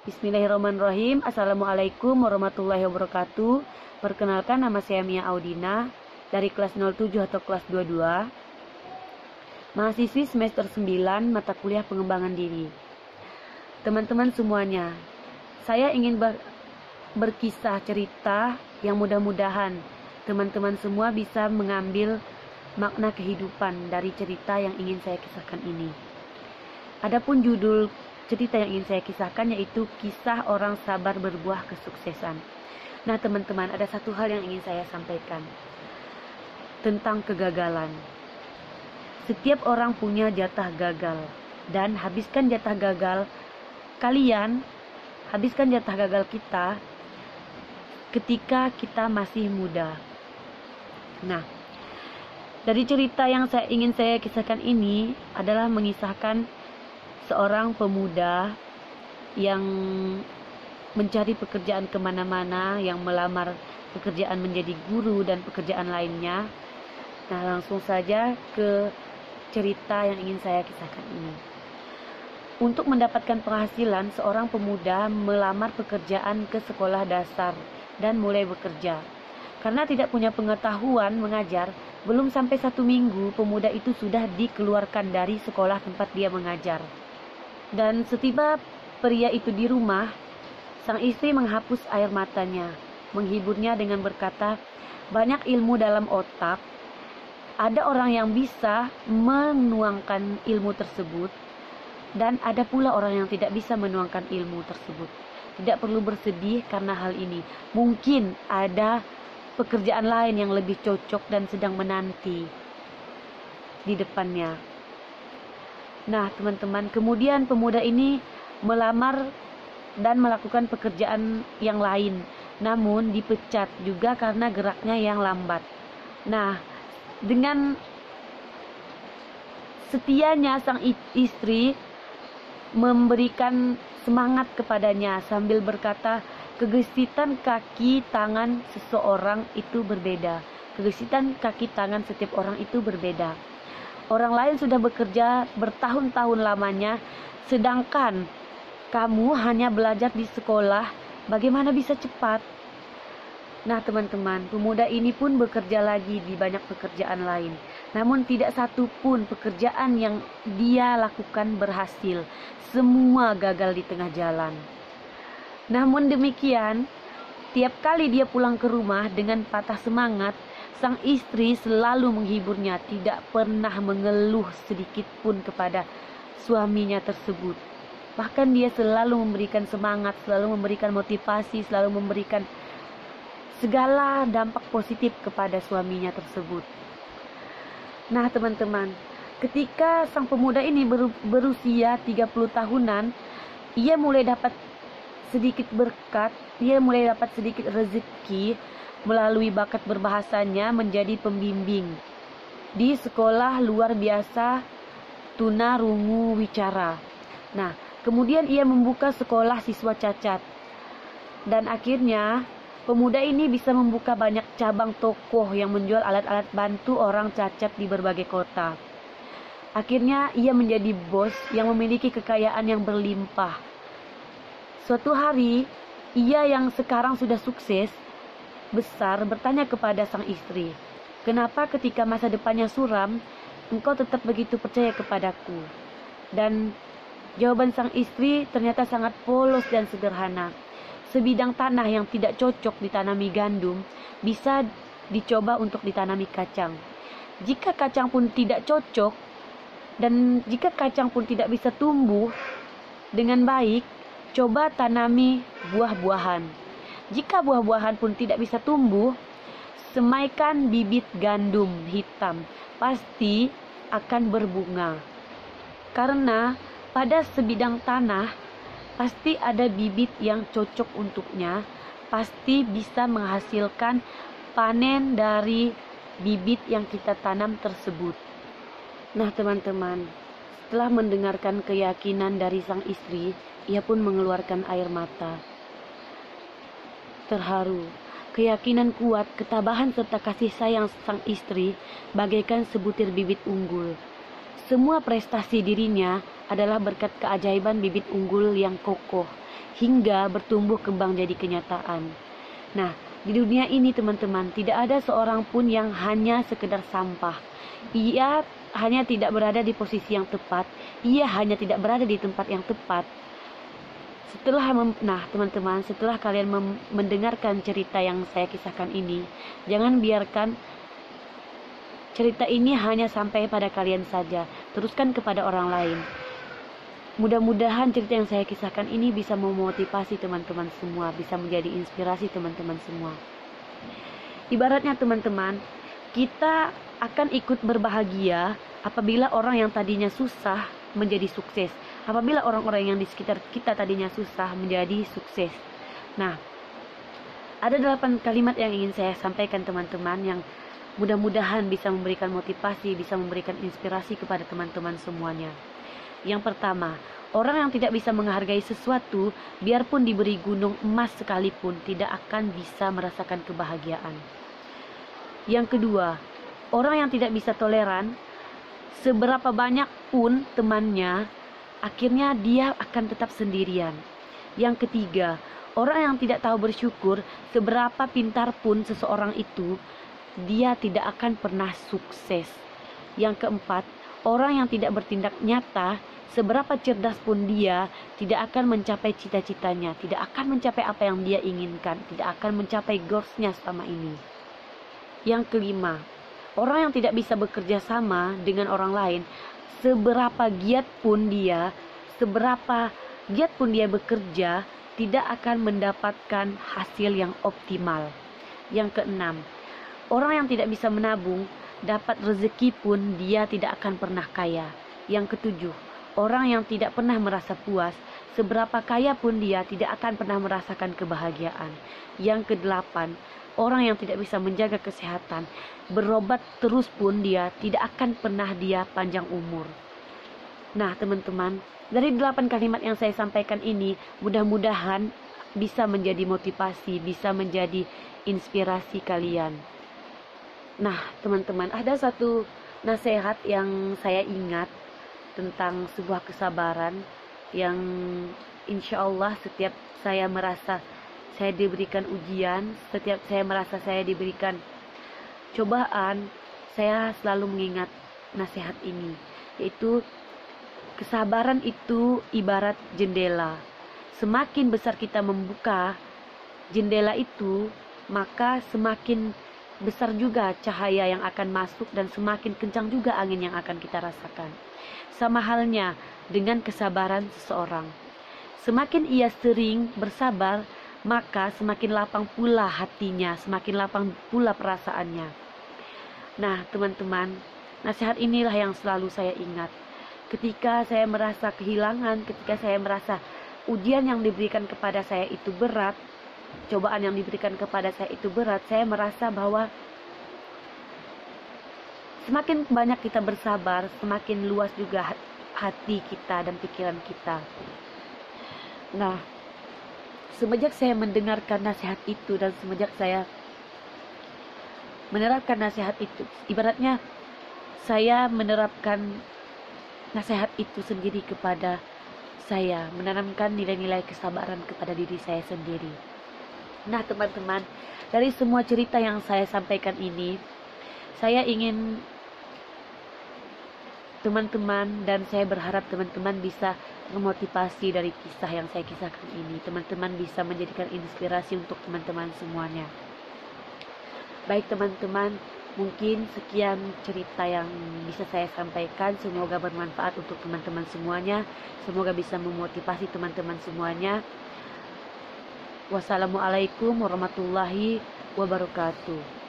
Bismillahirrahmanirrahim. Assalamualaikum warahmatullahi wabarakatuh. Perkenalkan, nama saya Mia Audina dari kelas 07 atau kelas 22, mahasiswi semester 9 mata kuliah pengembangan diri. Teman-teman semuanya, saya ingin berkisah cerita yang mudah-mudahan teman-teman semua bisa mengambil makna kehidupan dari cerita yang ingin saya kisahkan ini. Adapun judul cerita yang ingin saya kisahkan yaitu kisah orang sabar berbuah kesuksesan. Nah teman-teman, ada satu hal yang ingin saya sampaikan tentang kegagalan. Setiap orang punya jatah gagal, dan habiskan jatah gagal kalian, habiskan jatah gagal kita ketika kita masih muda. Nah, dari cerita yang ingin saya kisahkan ini adalah mengisahkan seorang pemuda yang mencari pekerjaan kemana-mana, yang melamar pekerjaan menjadi guru dan pekerjaan lainnya. Nah, langsung saja ke cerita yang ingin saya kisahkan ini. Untuk mendapatkan penghasilan, seorang pemuda melamar pekerjaan ke sekolah dasar dan mulai bekerja. Karena tidak punya pengetahuan mengajar, belum sampai 1 minggu pemuda itu sudah dikeluarkan dari sekolah tempat dia mengajar. Dan setiba pria itu di rumah, sang istri menghapus air matanya, menghiburnya dengan berkata, banyak ilmu dalam otak, ada orang yang bisa menuangkan ilmu tersebut, dan ada pula orang yang tidak bisa menuangkan ilmu tersebut. Tidak perlu bersedih karena hal ini, mungkin ada pekerjaan lain yang lebih cocok dan sedang menanti di depannya. Nah teman-teman, kemudian pemuda ini melamar dan melakukan pekerjaan yang lain, namun dipecat juga karena geraknya yang lambat. Nah, dengan setianya sang istri memberikan semangat kepadanya sambil berkata, kegesitan kaki tangan seseorang itu berbeda. Kegesitan kaki tangan setiap orang itu berbeda. Orang lain sudah bekerja bertahun-tahun lamanya, sedangkan kamu hanya belajar di sekolah, bagaimana bisa cepat? Nah teman-teman, pemuda ini pun bekerja lagi di banyak pekerjaan lain. Namun tidak satu pun pekerjaan yang dia lakukan berhasil. Semua gagal di tengah jalan. Namun demikian, tiap kali dia pulang ke rumah dengan patah semangat, sang istri selalu menghiburnya, tidak pernah mengeluh sedikit pun kepada suaminya tersebut. Bahkan dia selalu memberikan semangat, selalu memberikan motivasi, selalu memberikan segala dampak positif kepada suaminya tersebut. Nah teman-teman, ketika sang pemuda ini berusia 30 tahunan, ia mulai dapat sedikit berkat, ia mulai dapat sedikit rezeki melalui bakat berbahasanya menjadi pembimbing di sekolah luar biasa tunarungu wicara. Nah, kemudian ia membuka sekolah siswa cacat. Dan akhirnya pemuda ini bisa membuka banyak cabang toko yang menjual alat-alat bantu orang cacat di berbagai kota. Akhirnya ia menjadi bos yang memiliki kekayaan yang berlimpah. Suatu hari, ia yang sekarang sudah sukses besar bertanya kepada sang istri, kenapa ketika masa depannya suram, engkau tetap begitu percaya kepadaku? Dan jawaban sang istri ternyata sangat polos dan sederhana. Sebidang tanah yang tidak cocok ditanami gandum, bisa dicoba untuk ditanami kacang. Jika kacang pun tidak cocok, dan jika kacang pun tidak bisa tumbuh dengan baik, coba tanami buah-buahan. Jika buah-buahan pun tidak bisa tumbuh, semaikan bibit gandum hitam, pasti akan berbunga. Karena pada sebidang tanah, pasti ada bibit yang cocok untuknya, pasti bisa menghasilkan panen dari bibit yang kita tanam tersebut. Nah teman-teman, setelah mendengarkan keyakinan dari sang istri, ia pun mengeluarkan air mata. Terharu, keyakinan kuat, ketabahan serta kasih sayang sang istri bagaikan sebutir bibit unggul. Semua prestasi dirinya adalah berkat keajaiban bibit unggul yang kokoh, hingga bertumbuh kembang jadi kenyataan. Nah, di dunia ini teman-teman, tidak ada seorang pun yang hanya sekedar sampah. Ia hanya tidak berada di posisi yang tepat, ia hanya tidak berada di tempat yang tepat. Nah teman-teman, setelah kalian mendengarkan cerita yang saya kisahkan ini, jangan biarkan cerita ini hanya sampai pada kalian saja, teruskan kepada orang lain. Mudah-mudahan cerita yang saya kisahkan ini bisa memotivasi teman-teman semua, bisa menjadi inspirasi teman-teman semua. Ibaratnya teman-teman, kita akan ikut berbahagia apabila orang yang tadinya susah menjadi sukses, apabila orang-orang yang di sekitar kita tadinya susah menjadi sukses. Nah, ada 8 kalimat yang ingin saya sampaikan teman-teman, yang mudah-mudahan bisa memberikan motivasi, bisa memberikan inspirasi kepada teman-teman semuanya. Yang pertama, orang yang tidak bisa menghargai sesuatu, biarpun diberi gunung emas sekalipun, tidak akan bisa merasakan kebahagiaan. Yang kedua, orang yang tidak bisa toleran, seberapa banyak pun temannya, akhirnya dia akan tetap sendirian. Yang ketiga, orang yang tidak tahu bersyukur, seberapa pintar pun seseorang itu, dia tidak akan pernah sukses. Yang keempat, orang yang tidak bertindak nyata, seberapa cerdas pun dia, tidak akan mencapai cita-citanya, tidak akan mencapai apa yang dia inginkan, tidak akan mencapai goalsnya selama ini. Yang kelima, orang yang tidak bisa bekerja sama dengan orang lain, seberapa giat pun dia bekerja, tidak akan mendapatkan hasil yang optimal. Yang keenam, orang yang tidak bisa menabung, dapat rezeki pun dia tidak akan pernah kaya. Yang ketujuh, orang yang tidak pernah merasa puas, seberapa kaya pun dia tidak akan pernah merasakan kebahagiaan. Yang kedelapan, orang yang tidak bisa menjaga kesehatan, berobat terus pun dia tidak akan pernah dia panjang umur. Nah teman-teman, dari 8 kalimat yang saya sampaikan ini, mudah-mudahan bisa menjadi motivasi, bisa menjadi inspirasi kalian. Nah teman-teman, ada satu nasihat yang saya ingat tentang sebuah kesabaran, yang insya Allah setiap saya merasa saya diberikan ujian, setiap saya merasa saya diberikan cobaan, saya selalu mengingat nasihat ini, yaitu kesabaran itu ibarat jendela. Semakin besar kita membuka jendela itu, maka semakin besar juga cahaya yang akan masuk dan semakin kencang juga angin yang akan kita rasakan. Sama halnya dengan kesabaran seseorang. Semakin ia sering bersabar, maka semakin lapang pula hatinya, semakin lapang pula perasaannya. Nah teman-teman, nasihat inilah yang selalu saya ingat. Ketika saya merasa kehilangan, ketika saya merasa ujian yang diberikan kepada saya itu berat, cobaan yang diberikan kepada saya itu berat, saya merasa bahwa semakin banyak kita bersabar, semakin luas juga hati kita dan pikiran kita. Nah, semenjak saya mendengarkan nasihat itu dan semenjak saya menerapkan nasihat itu, ibaratnya saya menerapkan nasihat itu sendiri kepada saya, menanamkan nilai-nilai kesabaran kepada diri saya sendiri. Nah teman-teman, dari semua cerita yang saya sampaikan ini, saya ingin teman-teman dan saya berharap teman-teman bisa memotivasi dari kisah yang saya kisahkan ini. Teman-teman bisa menjadikan inspirasi untuk teman-teman semuanya. Baik teman-teman, mungkin sekian cerita yang bisa saya sampaikan. Semoga bermanfaat untuk teman-teman semuanya. Semoga bisa memotivasi teman-teman semuanya. Wassalamualaikum warahmatullahi wabarakatuh.